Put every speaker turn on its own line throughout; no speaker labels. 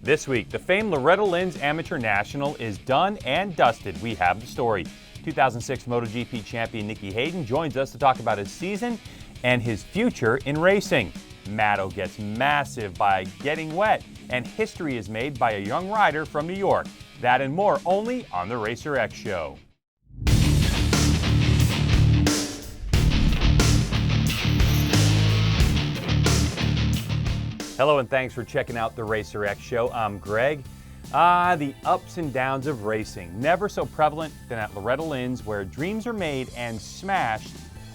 This week, the famed Loretta Lynn's Amateur National is done and dusted. We have the story. 2006 MotoGP champion Nicky Hayden joins us to talk about his season and his future in racing. Maddo gets massive by getting wet, and history is made by a young rider from New York. That and more only on the RacerX Show. Hello and thanks for checking out the RacerX Show. I'm Greg. The ups and downs of racing, never so prevalent than at Loretta Lynn's, where dreams are made and smashed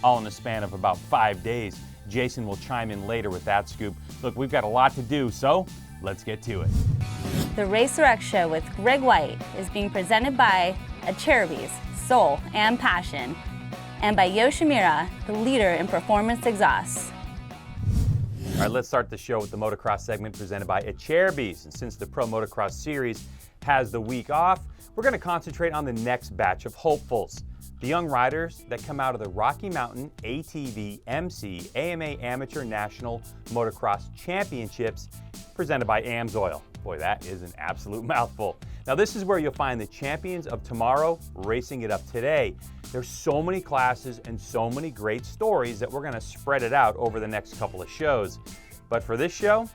all in the span of about 5 days. Jason will chime in later with that scoop. Look, we've got a lot to do, so let's get to it.
The RacerX Show with Greg White is being presented by Acerbis, Soul and Passion, and by Yoshimura, the leader in performance exhausts.
All right, let's start the show with the motocross segment presented by Acerbis. And since the Pro Motocross Series has the week off, we're going to concentrate on the next batch of hopefuls. The young riders that come out of the Rocky Mountain ATV MC AMA Amateur National Motocross Championships presented by AMSOIL. Boy, that is an absolute mouthful. Now, this is where you'll find the champions of tomorrow racing it up today. There's so many classes and so many great stories that we're going to spread it out over the next couple of shows. But for this show,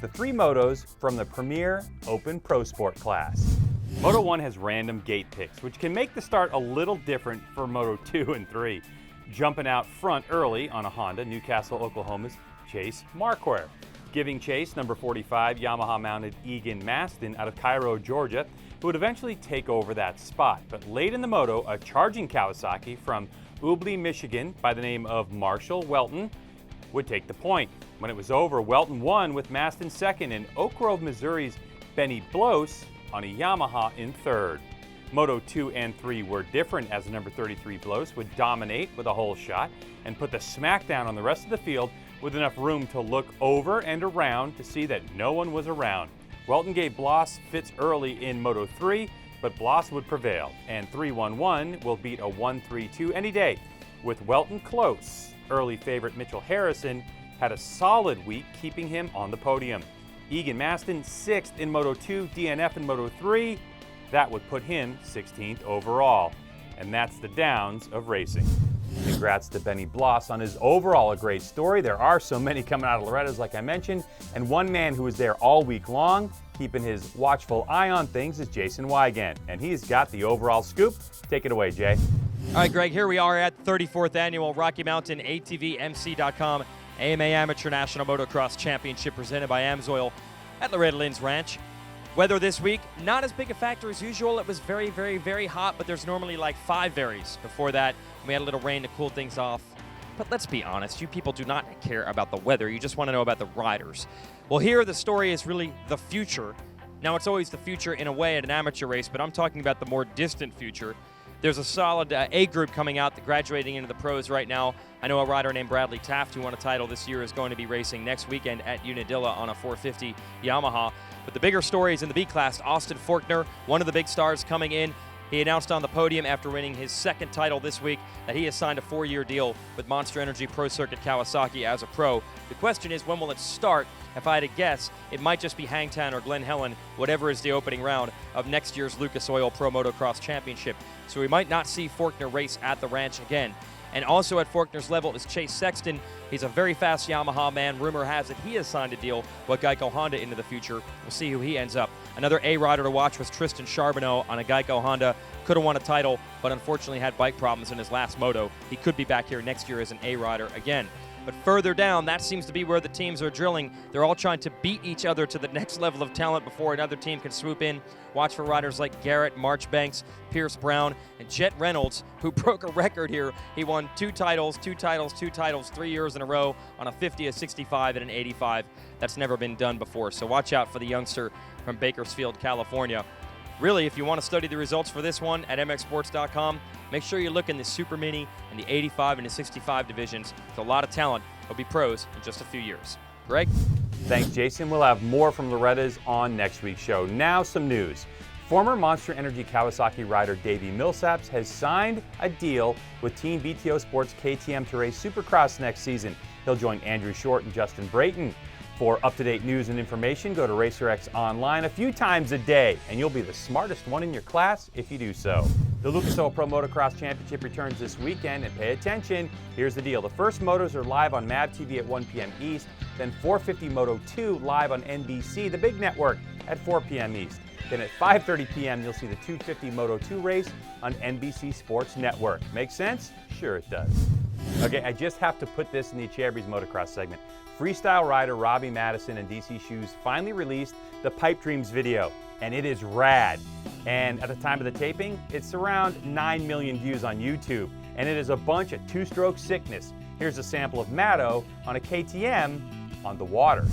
the three motos from the Premier Open Pro Sport class. Moto 1 has random gate picks, which can make the start a little different for Moto 2 and 3. Jumping out front early on a Honda, Newcastle, Oklahoma's Chase Marquardt. Giving chase, number 45 Yamaha-mounted Egan Maston out of Cairo, Georgia, who would eventually take over that spot. But late in the moto, a charging Kawasaki from Ubly, Michigan, by the name of Marshall Welton, would take the point. When it was over, Welton won with Maston second and Oak Grove, Missouri's Benny Bloss on a Yamaha in third. Moto 2 and 3 were different, as the number 33 Bloss would dominate with a hole shot and put the smackdown on the rest of the field with enough room to look over and around to see that no one was around. Welton gave Bloss fits early in Moto 3, but Bloss would prevail, and 3-1-1 will beat a 1-3-2 any day. With Welton close, early favorite Mitchell Harrison had a solid week, keeping him on the podium. Egan Maston, 6th in Moto 2, DNF in Moto 3. That would put him 16th overall. And that's the downs of racing. Congrats to Benny Bloss on his overall a great story. There are so many coming out of Loretta's, like I mentioned, and one man who was there all week long, keeping his watchful eye on things, is Jason Wygant, and he's got the overall scoop. Take it away, Jay.
All right, Greg, here we are at 34th Annual Rocky Mountain ATVMC.com AMA Amateur National Motocross Championship presented by AMSOIL at Loretta Lynn's Ranch. Weather this week, not as big a factor as usual. It was very, very, very hot, but there's normally like 5 varies. Before that, we had a little rain to cool things off. But let's be honest, you people do not care about the weather. You just want to know about the riders. Well, here the story is really the future. Now, it's always the future in a way at an amateur race, but I'm talking about the more distant future. There's a solid A group coming out, graduating into the pros right now. I know a rider named Bradley Taft, who won a title this year, is going to be racing next weekend at Unadilla on a 450 Yamaha. But the bigger story is in the B class. Austin Forkner, one of the big stars coming in. He announced on the podium after winning his second title this week that he has signed a 4-year deal with Monster Energy Pro Circuit Kawasaki as a pro. The question is, when will it start? If I had to guess, it might just be Hangtown or Glen Helen, whatever is the opening round of next year's Lucas Oil Pro Motocross Championship. So we might not see Forkner race at the ranch again. And also at Forkner's level is Chase Sexton. He's a very fast Yamaha man. Rumor has it he has signed a deal with Geico Honda into the future. We'll see who he ends up. Another A rider to watch was Tristan Charbonneau on a Geico Honda. Could have won a title, but unfortunately had bike problems in his last moto. He could be back here next year as an A rider again. But further down, that seems to be where the teams are drilling. They're all trying to beat each other to the next level of talent before another team can swoop in. Watch for riders like Garrett Marchbanks, Pierce Brown, and Jet Reynolds, who broke a record here. He won 2 titles, 3 years in a row on a 50, a 65, and an 85. That's never been done before, so watch out for the youngster from Bakersfield, California. Really, if you want to study the results for this one at mxsports.com, make sure you look in the Super Mini and the 85 and the 65 divisions. There's a lot of talent. They'll be pros in just a few years. Greg?
Thanks, Jason. We'll have more from Loretta's on next week's show. Now some news. Former Monster Energy Kawasaki rider Davey Millsaps has signed a deal with Team BTO Sports KTM to race Supercross next season. He'll join Andrew Short and Justin Brayton. For up-to-date news and information, go to RacerX Online a few times a day, and you'll be the smartest one in your class if you do so. The Lucas Oil Pro Motocross Championship returns this weekend, and pay attention, here's the deal. The first motos are live on MAV TV at 1 p.m. East, then 450 Moto 2 live on NBC, the big network, at 4 p.m. East. Then at 5:30 p.m. you'll see the 250 Moto 2 race on NBC Sports Network. Make sense? Sure it does. Okay, I just have to put this in the Cherby's Motocross segment. Freestyle rider Robbie Madison and DC Shoes finally released the Pipe Dreams video, and it is rad. And at the time of the taping, it's around 9 million views on YouTube, and it is a bunch of two-stroke sickness. Here's a sample of Maddo on a KTM on the water.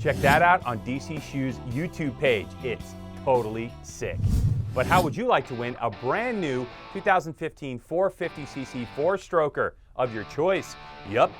Check that out on DC Shoes' YouTube page. It's totally sick. But how would you like to win a brand new 2015 450cc four-stroker of your choice? Yup,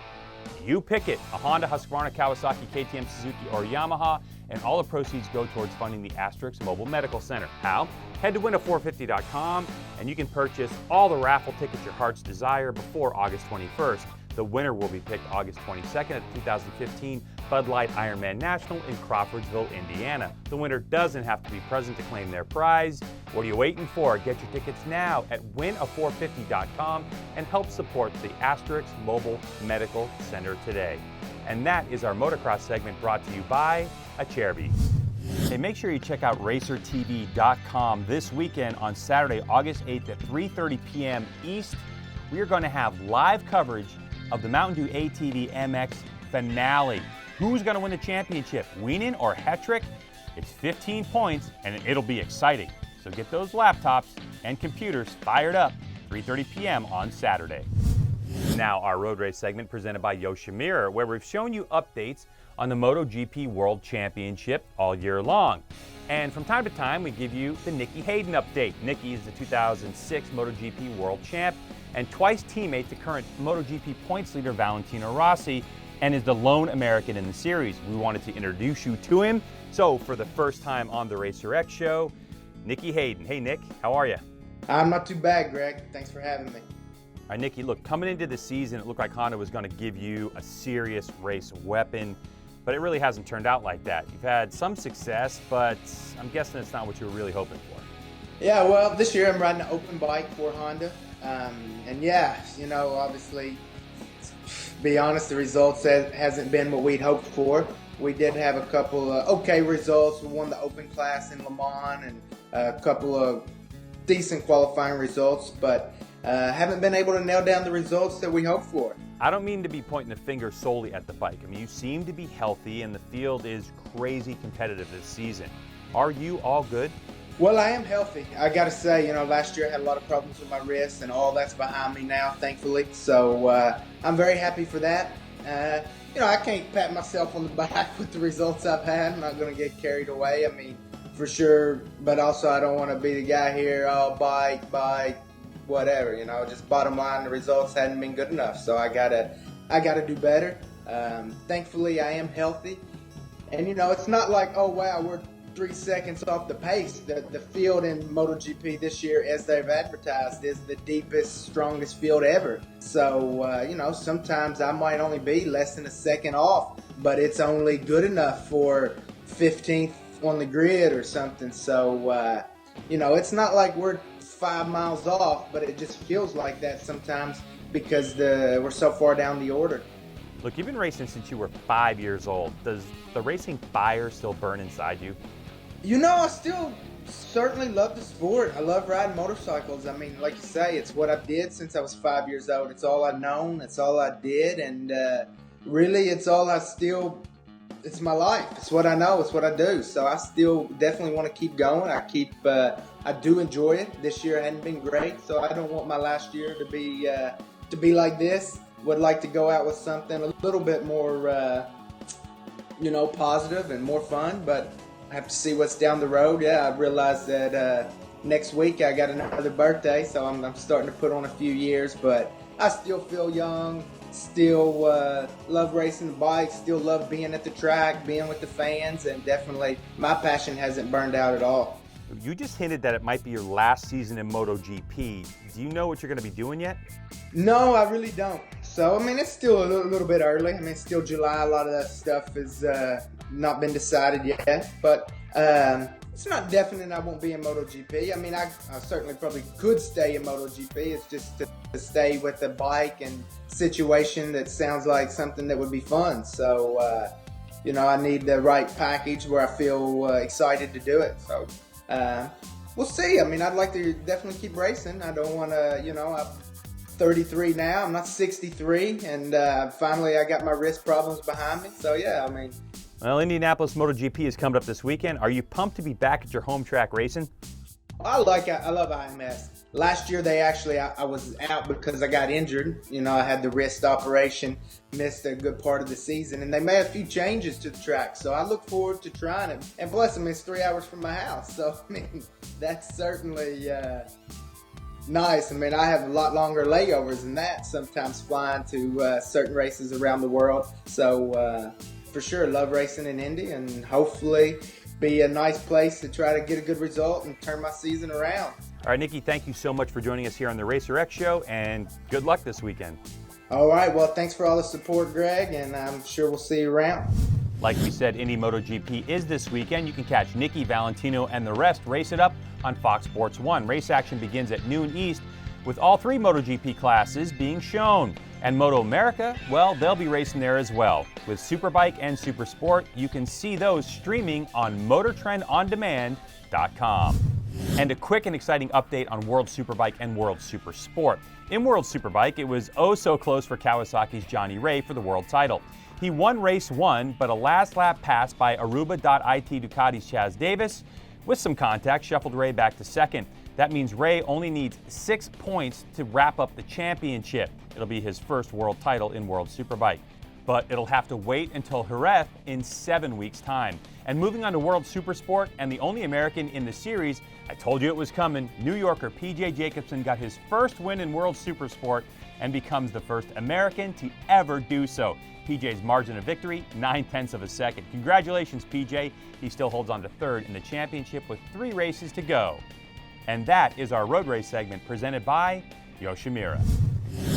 you pick it. A Honda, Husqvarna, Kawasaki, KTM, Suzuki, or Yamaha, and all the proceeds go towards funding the Asterix Mobile Medical Center. How? Head to win450.com and you can purchase all the raffle tickets your heart's desire before August 21st. The winner will be picked August 22nd at the 2015 Bud Light Ironman National in Crawfordsville, Indiana. The winner doesn't have to be present to claim their prize. What are you waiting for? Get your tickets now at win450.com and help support the Asterix Mobile Medical Center today. And that is our motocross segment brought to you by Cherby's. Hey, make sure you check out RacerTV.com this weekend on Saturday, August 8th at 3:30 p.m. East. We are going to have live coverage of the Mountain Dew ATV MX finale. Who's going to win the championship, Wienen or Hetrick? It's 15 points, and it'll be exciting. So get those laptops and computers fired up, 3:30 p.m. on Saturday. Now, our road race segment presented by Yoshimura, where we've shown you updates on the MotoGP World Championship all year long. And from time to time, we give you the Nicky Hayden update. Nicky is the 2006 MotoGP World Champ and twice teammate to current MotoGP points leader Valentino Rossi, and is the lone American in the series. We wanted to introduce you to him. So for the first time on the Racer X show, Nicky Hayden. Hey Nick, how are you?
I'm not too bad, Greg. Thanks for having me.
All right, Nicky, look, coming into the season, it looked like Honda was going to give you a serious race weapon, but it really hasn't turned out like that. You've had some success, but I'm guessing it's not what you were really hoping for.
Yeah, well, this year I'm riding an open bike for Honda. And yeah, you know, obviously, to be honest, the results hasn't been what we'd hoped for. We did have a couple of okay results. We won the open class in Le Mans and a couple of decent qualifying results, but haven't been able to nail down the results that we hoped for.
I don't mean to be pointing the finger solely at the bike. I mean, you seem to be healthy and the field is crazy competitive this season. Are you all good?
Well, I am healthy. I got to say, you know, last year I had a lot of problems with my wrist, and all that's behind me now, thankfully. So I'm very happy for that. You know, I can't pat myself on the back with the results I've had. I'm not going to get carried away. I mean, for sure, but also I don't want to be the guy here, oh, bike, whatever. You know, just bottom line, the results hadn't been good enough. So I gotta do better. Thankfully, I am healthy. And, you know, it's not like, oh, wow, we're 3 seconds off the pace. The field in MotoGP this year, as they've advertised, is the deepest, strongest field ever. So, you know, sometimes I might only be less than a second off, but it's only good enough for 15th on the grid or something. So, you know, it's not like we're 5 miles off, but it just feels like that sometimes because we're so far down the order.
Look, you've been racing since you were 5 years old. Does the racing fire still burn inside you?
You know, I still certainly love the sport. I love riding motorcycles. I mean, like you say, it's what I did since I was 5 years old. It's all I've known. It's all I did. And really, it's all it's my life. It's what I know. It's what I do. So I still definitely want to keep going. I do enjoy it. This year hadn't been great, so I don't want my last year to be like this. Would like to go out with something a little bit more, you know, positive and more fun, but I have to see what's down the road. Yeah, I realize that next week I got another birthday, so I'm starting to put on a few years, but I still feel young, still love racing the bike, still love being at the track, being with the fans, and definitely my passion hasn't burned out at all.
You just hinted that it might be your last season in MotoGP. Do you know what you're going to be doing yet?
No, I really don't. So, I mean, it's still a little bit early. I mean, it's still July. A lot of that stuff has not been decided yet. But it's not definite I won't be in MotoGP. I mean, I certainly probably could stay in MotoGP. It's just to stay with the bike and situation that sounds like something that would be fun. So, you know, I need the right package where I feel excited to do it. So, we'll see. I mean, I'd like to definitely keep racing. I don't want to, you know, I'm 33 now. I'm not 63. And finally, I got my wrist problems behind me. So, yeah, I mean.
Well, Indianapolis MotoGP is coming up this weekend. Are you pumped to be back at your home track racing?
I love IMS. Last year, I was out because I got injured. You know, I had the wrist operation, missed a good part of the season, and they made a few changes to the track. So I look forward to trying it. And plus, I mean, it's 3 hours from my house. So, I mean, that's certainly nice. I mean, I have a lot longer layovers than that, sometimes flying to certain races around the world. So, for sure, love racing in Indy, and hopefully be a nice place to try to get a good result and turn my season around.
All right, Nikki, thank you so much for joining us here on the RacerX Show, and good luck this weekend.
All right, well, thanks for all the support, Greg, and I'm sure we'll see you around.
Like we said, Indy MotoGP is this weekend. You can catch Nikki, Valentino, and the rest race it up on Fox Sports 1. Race action begins at noon East, with all 3 MotoGP classes being shown. And Moto America, well, they'll be racing there as well. With Superbike and Supersport, you can see those streaming on MotorTrendOnDemand.com. And a quick and exciting update on World Superbike and World Supersport. In World Superbike, it was oh so close for Kawasaki's Johnny Ray for the world title. He won race 1, but a last lap pass by Aruba.it Ducati's Chaz Davis, with some contact, shuffled Ray back to second. That means Ray only needs 6 points to wrap up the championship. It'll be his first world title in World Superbike. But it'll have to wait until Jerez in 7 weeks' time. And moving on to World Supersport, and the only American in the series, I told you it was coming, New Yorker P.J. Jacobsen got his first win in World Supersport and becomes the first American to ever do so. PJ's margin of victory, 0.9 of a second. Congratulations, PJ. He still holds on to third in the championship with 3 races to go. And that is our road race segment presented by Yoshimura.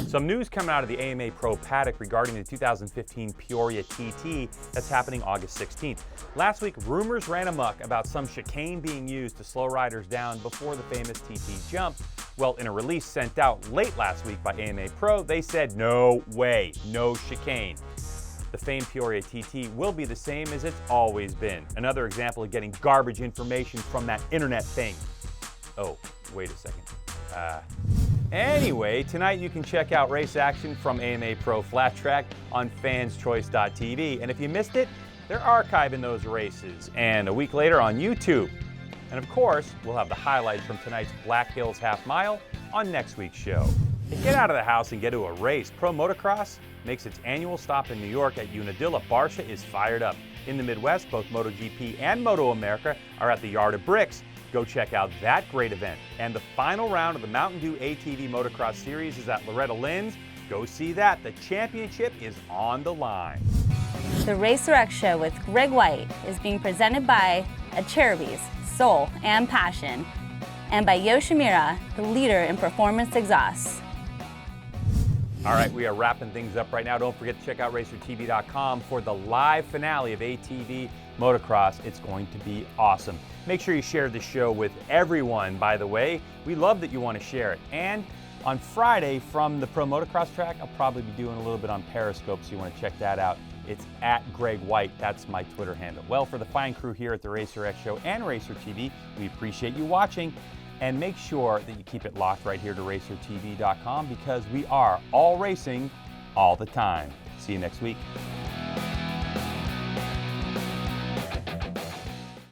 Some news coming out of the AMA Pro paddock regarding the 2015 Peoria TT that's happening August 16th. Last week, rumors ran amok about some chicane being used to slow riders down before the famous TT jump. Well, in a release sent out late last week by AMA Pro, they said no way, no chicane. The famed Peoria TT will be the same as it's always been. Another example of getting garbage information from that internet thing. Oh, wait a second. Anyway, tonight you can check out race action from AMA Pro Flat Track on fanschoice.tv. And if you missed it, they're archiving those races. And a week later on YouTube. And of course, we'll have the highlights from tonight's Black Hills Half Mile on next week's show. To get out of the house and get to a race, Pro Motocross makes its annual stop in New York at Unadilla. Barsha is fired up. In the Midwest, both MotoGP and Moto America are at the Yard of Bricks. Go check out that great event. And the final round of the Mountain Dew ATV Motocross Series is at Loretta Lynn's. Go see that. The championship is on the line.
The RacerX Show with Greg White is being presented by Cherubies, Soul and Passion, and by Yoshimura, the leader in performance exhausts.
All right, we are wrapping things up right now. Don't forget to check out RacerTV.com for the live finale of ATV Motocross. It's going to be awesome. Make sure you share the show with everyone, by the way. We love that you want to share it. And on Friday from the Pro Motocross track, I'll probably be doing a little bit on Periscope, so you want to check that out. It's at Greg White. That's my Twitter handle. Well, for the fine crew here at the RacerX Show and RacerTV, we appreciate you watching. And make sure that you keep it locked right here to RacerTV.com because we are all racing all the time. See you next week.